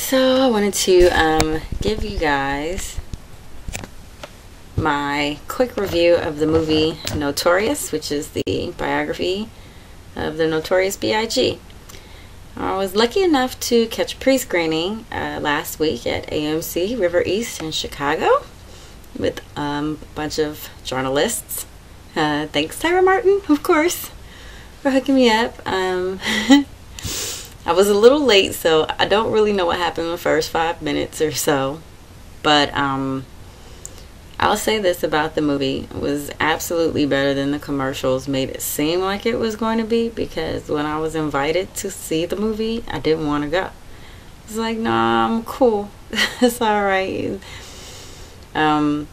So I wanted to give you guys my quick review of the movie Notorious, which is the biography of the Notorious B.I.G. I was lucky enough to catch a pre-screening last week at AMC River East in Chicago with a bunch of journalists. Thanks Tyra Martin, of course, for hooking me up. I was a little late, so I don't really know what happened in the first 5 minutes or so, but I'll say this about the movie: it was absolutely better than the commercials made it seem like it was going to be, because when I was invited to see the movie, I didn't want to go. I was like, nah, I'm cool. It's alright. The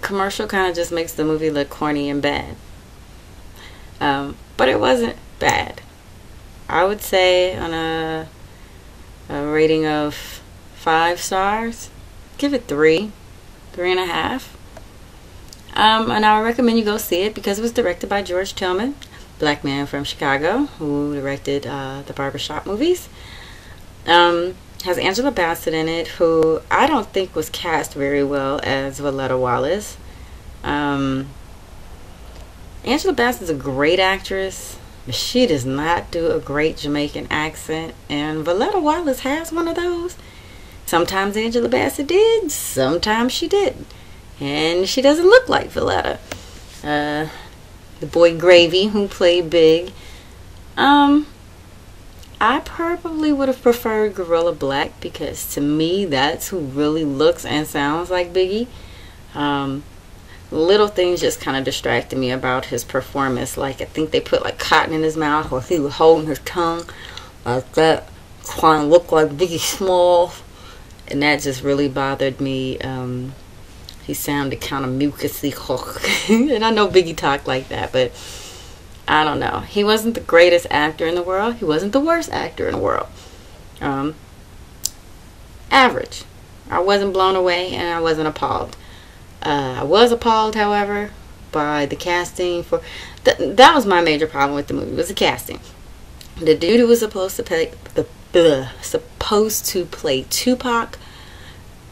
commercial kind of just makes the movie look corny and bad. But it wasn't bad. I would say on a rating of 5 stars, give it 3.5. And I would recommend you go see it because it was directed by George Tillman, black man from Chicago who directed the Barbershop movies. Has Angela Bassett in it, who I don't think was cast very well as Valletta Wallace. Angela Bassett is a great actress, but she does not do a great Jamaican accent, and Valletta Wallace has one of those. Sometimes Angela Bassett did, sometimes she didn't, and she doesn't look like Valletta. The boy Gravy, who played Big, I probably would have preferred Gorilla Black, because to me that's who really looks and sounds like Biggie. Little things just kind of distracted me about his performance, like I think they put like cotton in his mouth, or he was holding his tongue like that, trying to look like Biggie Smalls, and that just really bothered me. He sounded kind of mucusy, and I know Biggie talked like that, but I don't know. He wasn't the greatest actor in the world. He wasn't the worst actor in the world. Average. I wasn't blown away, and I wasn't appalled. I was appalled, however, by the casting for that was my major problem with the movie, was the casting. The dude who was supposed to play Tupac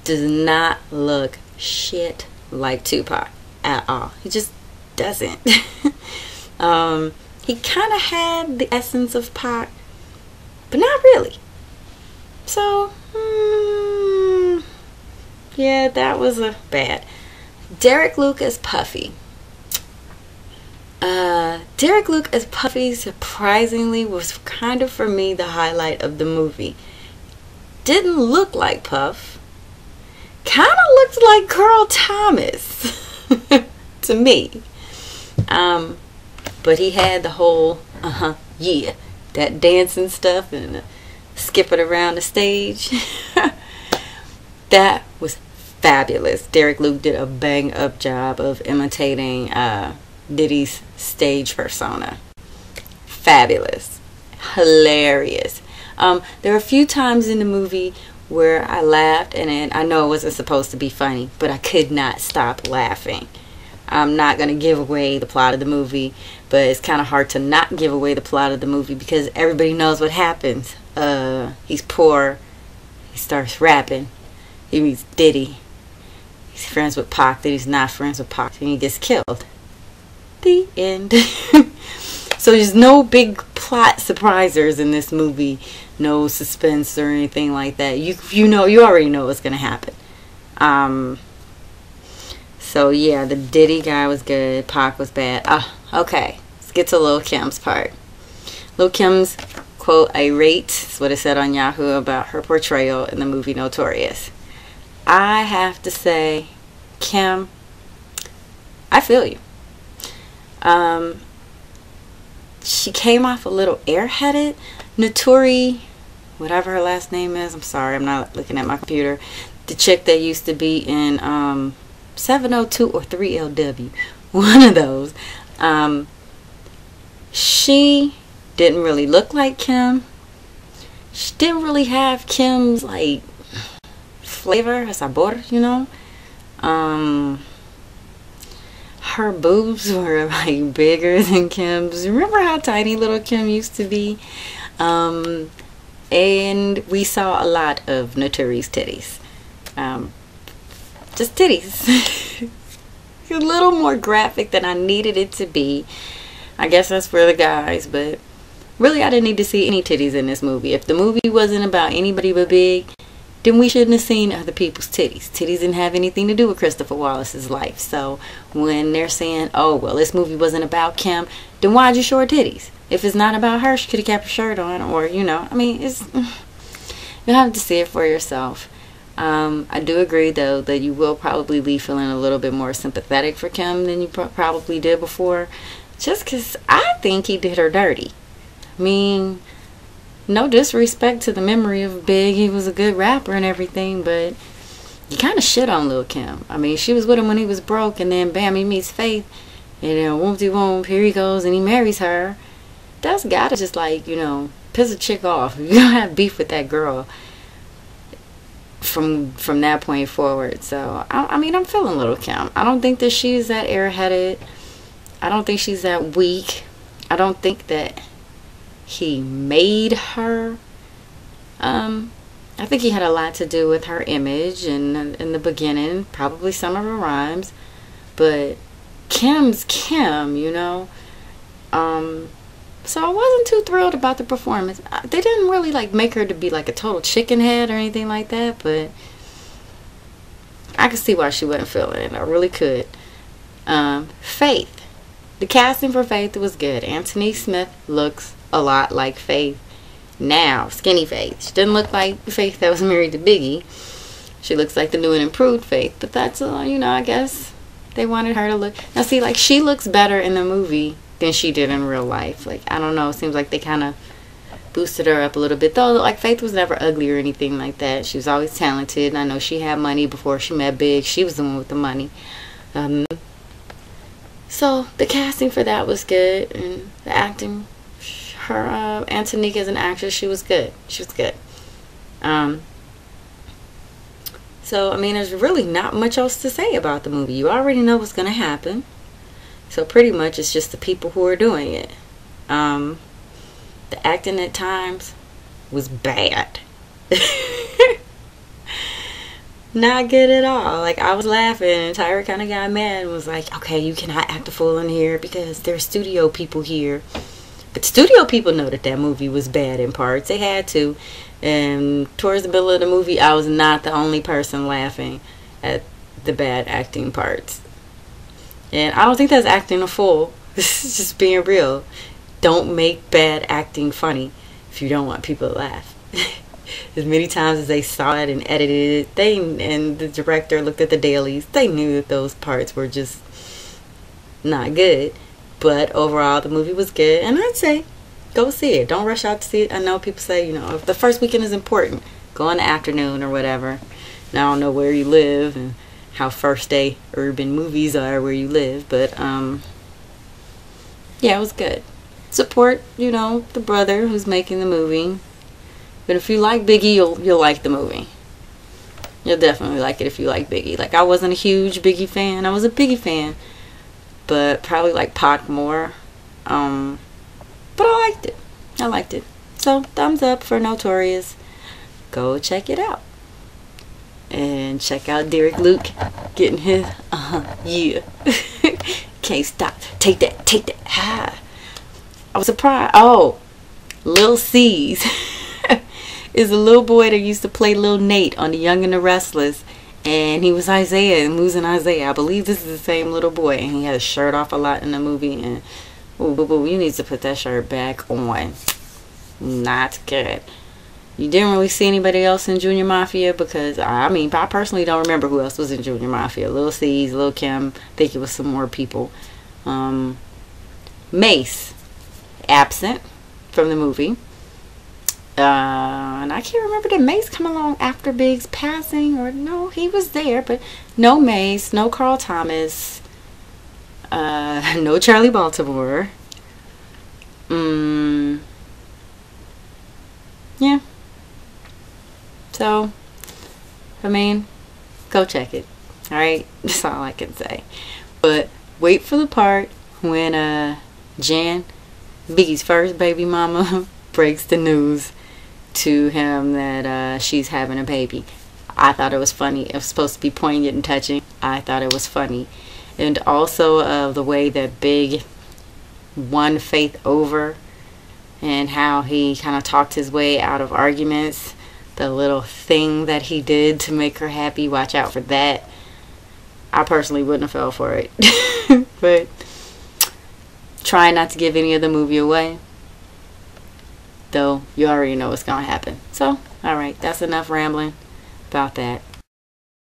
does not look shit like Tupac at all. He just doesn't. He kind of had the essence of Pac, but not really. So yeah, that was a bad. Derek Luke as Puffy. Derek Luke as Puffy, surprisingly, was kind of, for me, the highlight of the movie. Didn't look like Puff. Kind of looked like Carl Thomas to me. But he had the whole yeah, that dancing stuff and skipping around the stage. That was fabulous. Derek Luke did a bang up job of imitating Diddy's stage persona. Fabulous. Hilarious. There were a few times in the movie where I laughed, and I know it wasn't supposed to be funny, but I could not stop laughing. I'm not going to give away the plot of the movie, but it's kind of hard to not give away the plot of the movie because everybody knows what happens. He's poor. He starts rapping. He meets Diddy. He's friends with Pac. Then he's not friends with Pac, and he gets killed. The end. So there's no big plot surprisers in this movie. No suspense or anything like that. You already know what's gonna happen. So yeah, the Diddy guy was good. Pac was bad. Okay. Let's get to Lil' Kim's part. Lil' Kim's quote irate is what it said on Yahoo about her portrayal in the movie Notorious. I have to say, Kim, I feel you. She came off a little airheaded. Notori, whatever her last name is, I'm sorry, I'm not looking at my computer. The chick that used to be in 702 or 3LW, one of those. She didn't really look like Kim. She didn't really have Kim's like flavor, sabor, you know. Her boobs were like bigger than Kim's. Remember how tiny little Kim used to be? And we saw a lot of Notorious titties. Just titties. A little more graphic than I needed it to be. I guess that's for the guys, but really I didn't need to see any titties in this movie. If the movie wasn't about anybody but Big, then we shouldn't have seen other people's titties. Titties didn't have anything to do with Christopher Wallace's life. So when they're saying, oh, well, this movie wasn't about Kim, then why'd you show her titties? If it's not about her, she could have kept her shirt on, or, you know, I mean, you have to see it for yourself. I do agree, though, that you will probably leave feeling a little bit more sympathetic for Kim than you probably did before. Just because I think he did her dirty. I mean, no disrespect to the memory of Big. He was a good rapper and everything, but you kind of shit on Lil' Kim. I mean, she was with him when he was broke, and then bam, he meets Faith, and then whoop-de-whoop, here he goes, and he marries her. That's gotta just, like, you know, piss a chick off. You don't have beef with that girl from that point forward. So I mean, I'm feeling Lil' Kim. I don't think that she's that airheaded. I don't think she's that weak. I don't think that he made her. I think he had a lot to do with her image and in the beginning, probably some of her rhymes, but Kim's Kim, you know. So I wasn't too thrilled about the performance. They didn't really like make her to be like a total chicken head or anything like that, but I could see why she wasn't feeling it. I really could. Faith. The casting for Faith was good. Anthony Smith looks a lot like Faith now. Skinny Faith. She didn't look like Faith that was married to Biggie. She looks like the new and improved Faith. But that's, you know, I guess they wanted her to look. Now, see, like, she looks better in the movie than she did in real life. Like, I don't know. It seems like they kind of boosted her up a little bit. Though, like, Faith was never ugly or anything like that. She was always talented. And I know she had money before she met Big. She was the one with the money. So the casting for that was good, and the acting, her Antonique as an actress, she was good. She was good. So I mean, there's really not much else to say about the movie. You already know what's gonna happen. So pretty much it's just the people who are doing it. The acting at times was bad. Not good at all. Like, I was laughing and Tyra kind of got mad and was like, okay, you cannot act a fool in here because there's studio people here. But studio people know that that movie was bad in parts. They had to. And towards the middle of the movie, I was not the only person laughing at the bad acting parts. And I don't think that's acting a fool. This is just being real. Don't make bad acting funny if you don't want people to laugh. As many times as they saw it and edited it, and the director looked at the dailies, they knew that those parts were just not good. But overall, the movie was good, and I'd say go see it. Don't rush out to see it. I know people say, you know, if the first weekend is important, go in the afternoon or whatever. Now I don't know where you live and how first day urban movies are where you live, but yeah, it was good. Support, you know, the brother who's making the movie. But if you like Biggie, you'll like the movie. You'll definitely like it if you like Biggie. Like, I wasn't a huge Biggie fan. I was a Biggie fan, but probably like Pac more. But I liked it. I liked it. So thumbs up for Notorious. Go check it out. And check out Derek Luke getting his yeah. Can't stop. Take that. Take that. Ah. I was surprised. Oh, Lil C's. Is a little boy that used to play Lil Nate on The Young and the Restless, and he was Isaiah and Losing Isaiah. I believe this is the same little boy, and he had his shirt off a lot in the movie. And ooh, boo boo, you need to put that shirt back on. Not good. You didn't really see anybody else in Junior Mafia, because I mean, I personally don't remember who else was in Junior Mafia. Lil C's, Lil Kim, I think it was some more people. Mace, absent from the movie. And I can't remember, did Mace come along after Big's passing, or no, he was there, but no Mace, no Carl Thomas, no Charlie Baltimore. Yeah. So, I mean, go check it. Alright, that's all I can say. But wait for the part when Jan, Biggie's first baby mama, breaks the news to him that she's having a baby. I thought it was funny. It was supposed to be poignant and touching. I thought it was funny. And also the way that Big won Faith over, and how he kind of talked his way out of arguments. The little thing that he did to make her happy, watch out for that. I personally wouldn't have fell for it. But trying not to give any of the movie away, though you already know what's going to happen. So, alright, that's enough rambling about that.